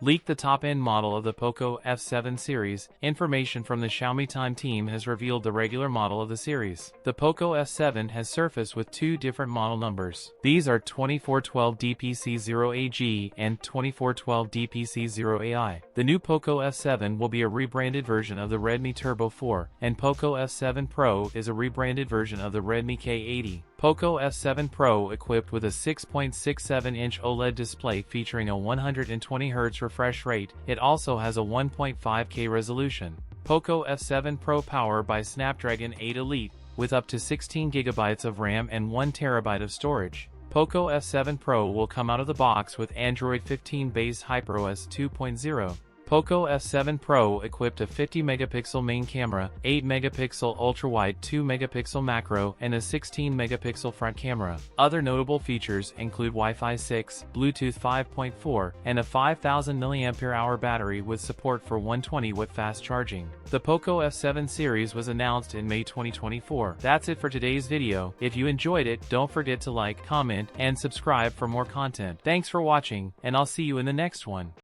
Leaked the top-end model of the Poco F7 series. Information from the Xiaomi Time team has revealed the regular model of the series. The Poco F7 has surfaced with two different model numbers. These are 2412 DPC0AG and 2412 DPC0AI. The new Poco F7 will be a rebranded version of the Redmi Turbo 4, and Poco F7 Pro is a rebranded version of the Redmi K80. Poco F7 Pro equipped with a 6.67-inch OLED display featuring a 120Hz refresh rate. It also has a 1.5K resolution. Poco F7 Pro powered by Snapdragon 8 Elite, with up to 16GB of RAM and 1TB of storage. Poco F7 Pro will come out of the box with Android 15 based HyperOS 2.0. Poco F7 Pro equipped a 50-megapixel main camera, 8-megapixel ultra-wide 2-megapixel macro, and a 16-megapixel front camera. Other notable features include Wi-Fi 6, Bluetooth 5.4, and a 5000 mAh battery with support for 120-watt fast charging. The Poco F7 series was announced in May 2024. That's it for today's video. If you enjoyed it, don't forget to like, comment, and subscribe for more content. Thanks for watching, and I'll see you in the next one.